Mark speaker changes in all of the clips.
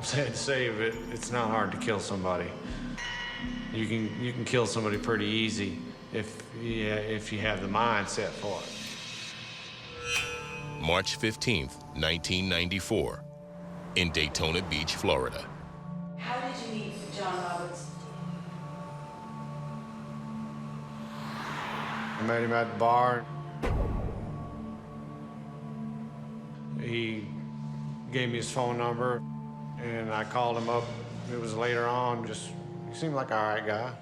Speaker 1: sad to say, but it's not hard to kill somebody. You can kill somebody pretty easy if you have the mindset for it.
Speaker 2: March 15th, 1994, in Daytona Beach, Florida.
Speaker 3: How did you meet John Roberts?
Speaker 1: I met him at the bar. He gave me his phone number, and I called him up. It was later on, he seemed like an all right guy.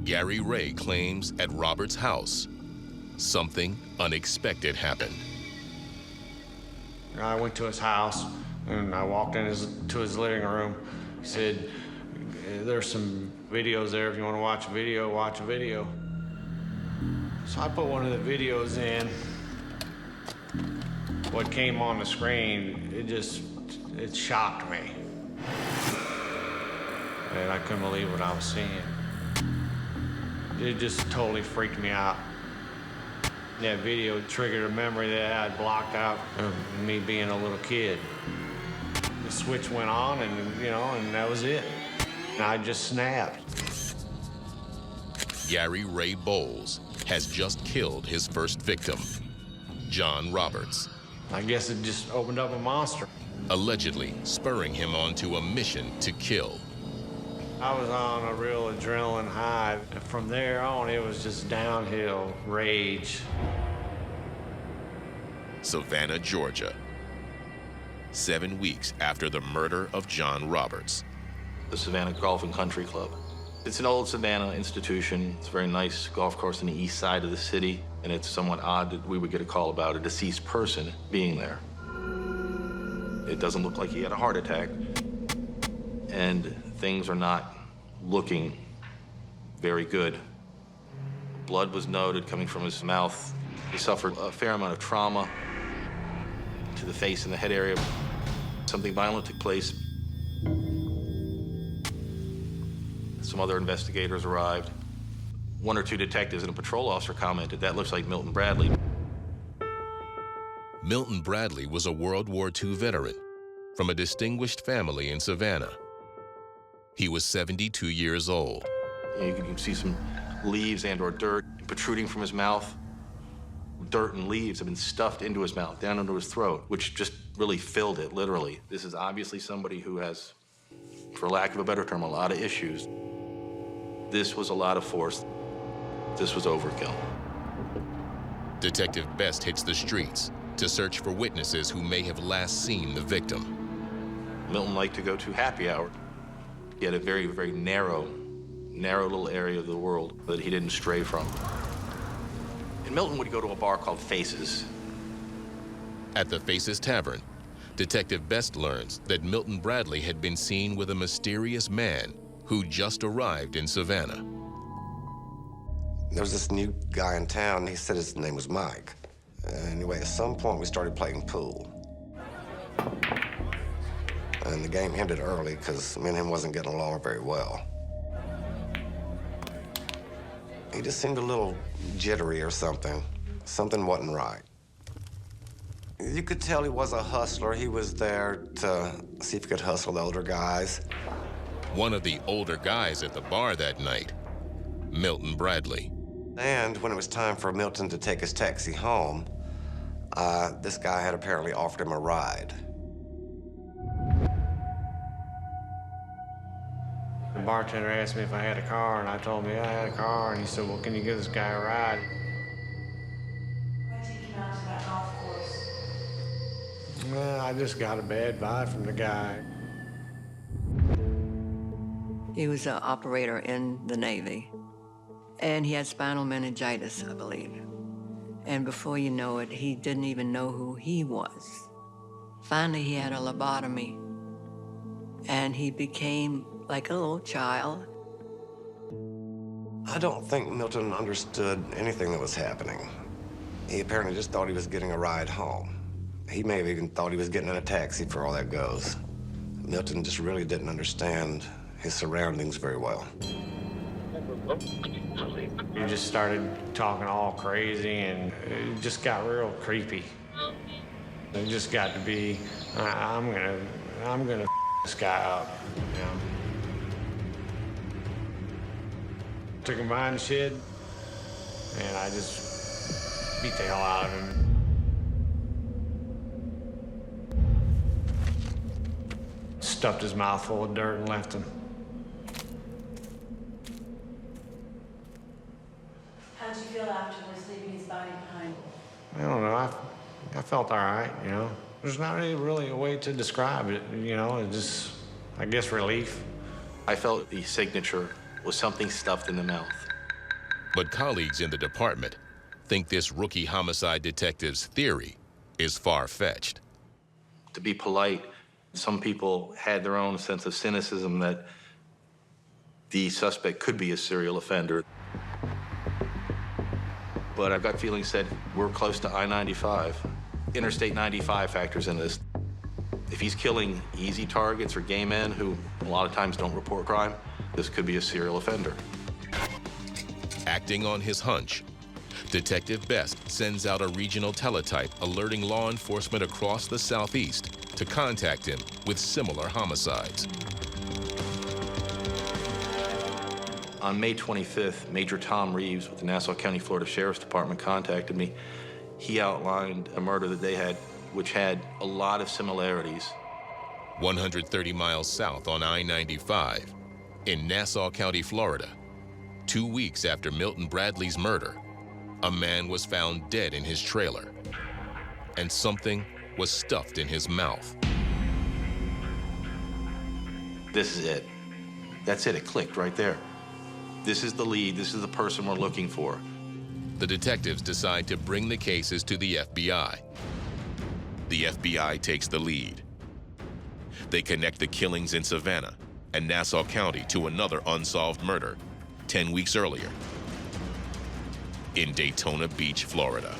Speaker 2: Gary Ray claims at Roberts' house, something unexpected happened.
Speaker 1: I went to his house, and I walked to his living room. He said, there's some videos there. If you want to watch a video, watch a video. So I put one of the videos in. What came on the screen, it shocked me. And I couldn't believe what I was seeing. It just totally freaked me out. That video triggered a memory that I had blocked out of me being a little kid. The switch went on, and that was it. And I just snapped.
Speaker 2: Gary Ray Bowles has just killed his first victim, John Roberts.
Speaker 1: I guess it just opened up a monster.
Speaker 2: Allegedly spurring him onto a mission to kill.
Speaker 1: I was on a real adrenaline high. And from there on, it was just downhill rage.
Speaker 2: Savannah, Georgia. 7 weeks after the murder of John Roberts.
Speaker 4: The Savannah Golf and Country Club. It's an old Savannah institution. It's a very nice golf course on the east side of the city, and it's somewhat odd that we would get a call about a deceased person being there. It doesn't look like he had a heart attack, and things are not looking very good. Blood was noted coming from his mouth. He suffered a fair amount of trauma to the face and the head area. Something violent took place. Some other investigators arrived. 1 or 2 detectives and a patrol officer commented, "That looks like Milton Bradley."
Speaker 2: Milton Bradley was a World War II veteran from a distinguished family in Savannah. He was 72 years old.
Speaker 4: You can see some leaves and/or dirt protruding from his mouth. Dirt and leaves have been stuffed into his mouth, down into his throat, which just really filled it, literally. This is obviously somebody who has, for lack of a better term, a lot of issues. This was a lot of force. This was overkill.
Speaker 2: Detective Best hits the streets to search for witnesses who may have last seen the victim.
Speaker 4: Milton liked to go to happy hour. He had a very, very narrow little area of the world that he didn't stray from. And Milton would go to a bar called Faces.
Speaker 2: At the Faces Tavern, Detective Best learns that Milton Bradley had been seen with a mysterious man who just arrived in Savannah.
Speaker 5: There was this new guy in town. He said his name was Mike. Anyway, at some point, we started playing pool. And the game ended early because me and him wasn't getting along very well. He just seemed a little jittery or something. Something wasn't right. You could tell he was a hustler. He was there to see if he could hustle the older guys.
Speaker 2: One of the older guys at the bar that night, Milton Bradley.
Speaker 5: And when it was time for Milton to take his taxi home, this guy had apparently offered him a ride.
Speaker 1: The bartender asked me if I had a car, and I told him, yeah, I had a car. And he said, well, can you give this guy a ride?
Speaker 3: Why did you come out to that golf course?
Speaker 1: Well, I just got a bad vibe from the guy.
Speaker 6: He was an operator in the Navy, and he had spinal meningitis, I believe. And before you know it, he didn't even know who he was. Finally, he had a lobotomy, and he became like a little child.
Speaker 5: I don't think Milton understood anything that was happening. He apparently just thought he was getting a ride home. He may have even thought he was getting in a taxi for all that goes. Milton just really didn't understand his surroundings very well.
Speaker 1: He just started talking all crazy, and it just got real creepy. It just got to be I'm gonna this guy up, you know. Took him behind the shed, and I just beat the hell out of him. Stuffed his mouth full of dirt and left him.
Speaker 3: How'd you feel afterwards leaving his body behind?
Speaker 1: I don't know, I felt all right, you know. There's not really a way to describe it, you know, it just, I guess, relief.
Speaker 4: I felt the signature was something stuffed in the mouth.
Speaker 2: But colleagues in the department think this rookie homicide detective's theory is far-fetched.
Speaker 4: To be polite, some people had their own sense of cynicism that the suspect could be a serial offender. But I've got feelings said we're close to I-95. Interstate 95 factors in this. If he's killing easy targets or gay men who a lot of times don't report crime, this could be a serial offender.
Speaker 2: Acting on his hunch, Detective Best sends out a regional teletype alerting law enforcement across the Southeast to contact him with similar homicides.
Speaker 4: On May 25th, Major Tom Reeves with the Nassau County, Florida Sheriff's Department contacted me. He outlined a murder that they had, which had a lot of similarities.
Speaker 2: 130 miles south on I-95 in Nassau County, Florida, 2 weeks after Milton Bradley's murder, a man was found dead in his trailer, and something was stuffed in his mouth.
Speaker 4: This is it. That's it, it clicked right there. This is the lead, this is the person we're looking for.
Speaker 2: The detectives decide to bring the cases to the FBI. The FBI takes the lead. They connect the killings in Savannah and Nassau County to another unsolved murder 10 weeks earlier in Daytona Beach, Florida.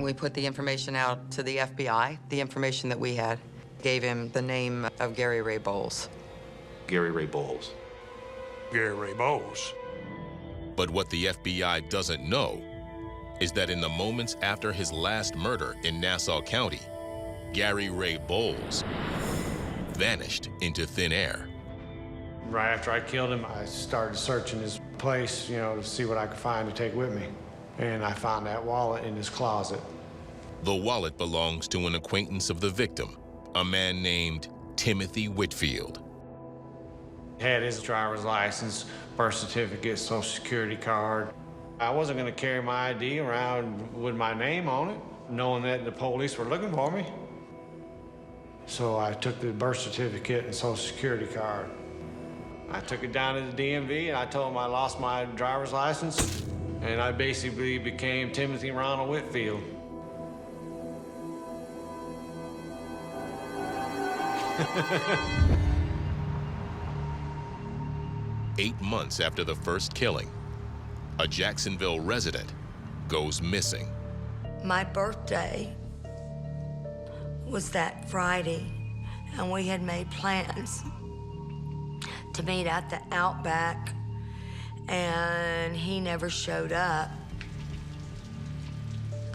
Speaker 7: We put the information out to the FBI. The information that we had gave him the name of Gary Ray Bowles.
Speaker 4: Gary Ray Bowles.
Speaker 8: Gary Ray Bowles.
Speaker 2: But what the FBI doesn't know is that in the moments after his last murder in Nassau County, Gary Ray Bowles vanished into thin air.
Speaker 1: Right after I killed him, I started searching his place, you know, to see what I could find to take with me. And I found that wallet in his closet.
Speaker 2: The wallet belongs to an acquaintance of the victim, a man named Timothy Whitfield.
Speaker 1: Had his driver's license, birth certificate, social security card. I wasn't gonna carry my ID around with my name on it, knowing that the police were looking for me. So I took the birth certificate and social security card. I took it down to the DMV and I told them I lost my driver's license, and I basically became Timothy Ronald Whitfield.
Speaker 2: Eight months after the first killing, a Jacksonville resident goes missing.
Speaker 9: My birthday was that Friday, and we had made plans to meet at the Outback, and he never showed up.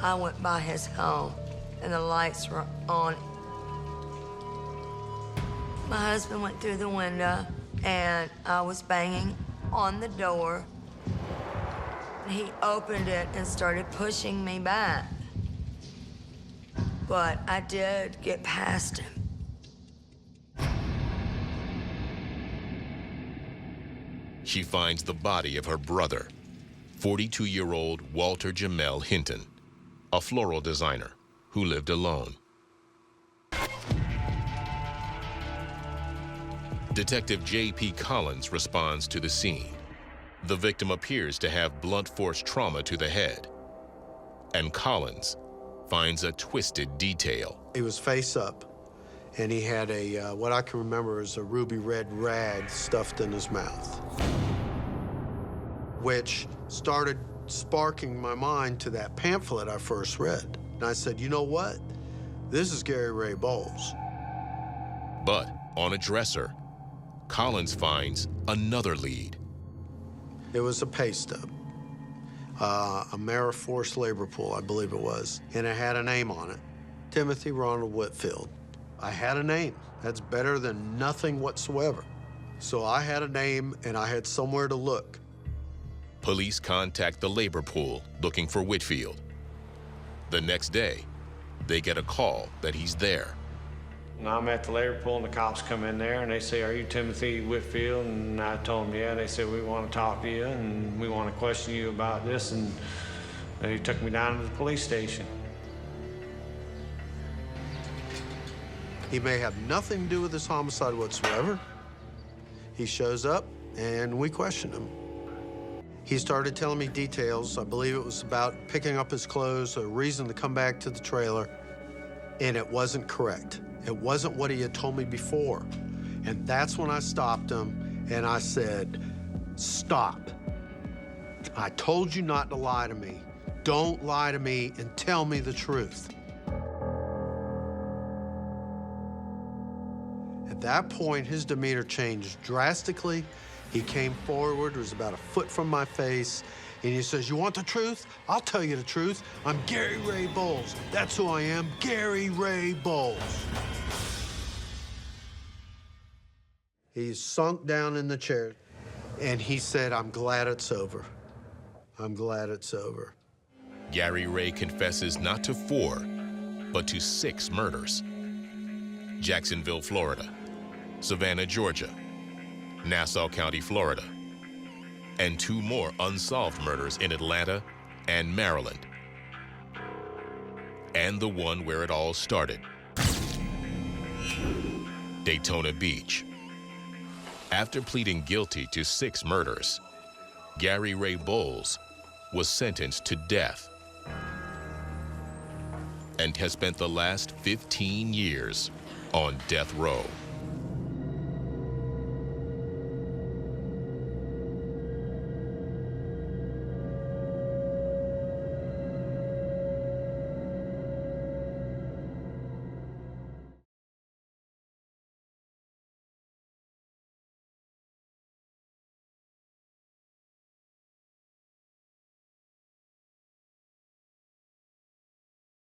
Speaker 9: I went by his home, and the lights were on. My husband went through the window, and I was banging on the door. He opened it and started pushing me back. But I did get past him.
Speaker 2: She finds the body of her brother, 42-year-old Walter Jamel Hinton, a floral designer who lived alone. Detective J.P. Collins responds to the scene. The victim appears to have blunt force trauma to the head, and Collins finds a twisted detail.
Speaker 8: He was face up, and he had a, what I can remember is a ruby red rag stuffed in his mouth, which started sparking my mind to that pamphlet I first read. And I said, you know what? This is Gary Ray Bowles.
Speaker 2: But on a dresser, Collins finds another lead.
Speaker 8: It was a pay stub, a Ameriforce labor pool, I believe it was, and it had a name on it, Timothy Ronald Whitfield. I had a name. That's better than nothing whatsoever. So I had a name and I had somewhere to look.
Speaker 2: Police contact the labor pool looking for Whitfield. The next day, they get a call that he's there.
Speaker 1: And I'm at the labor pool and the cops come in there and they say, "Are you Timothy Whitfield?" And I told them, yeah. They said, "We want to talk to you and we want to question you about this." And they took me down to the police station.
Speaker 8: He may have nothing to do with this homicide whatsoever. He shows up and we question him. He started telling me details. I believe it was about picking up his clothes, a reason to come back to the trailer, and it wasn't correct. It wasn't what he had told me before. And that's when I stopped him and I said, "Stop. I told you not to lie to me. Don't lie to me and tell me the truth." At that point, his demeanor changed drastically. He came forward, was about a foot from my face, and he says, "You want the truth? I'll tell you the truth. I'm Gary Ray Bowles. That's who I am, Gary Ray Bowles." He sunk down in the chair, and he said, "I'm glad it's over. I'm glad it's over."
Speaker 2: Gary Ray confesses not to 4, but to 6 murders. Jacksonville, Florida, Savannah, Georgia, Nassau County, Florida, and 2 more unsolved murders in Atlanta and Maryland. And the one where it all started, Daytona Beach. After pleading guilty to 6 murders, Gary Ray Bowles was sentenced to death and has spent the last 15 years on death row.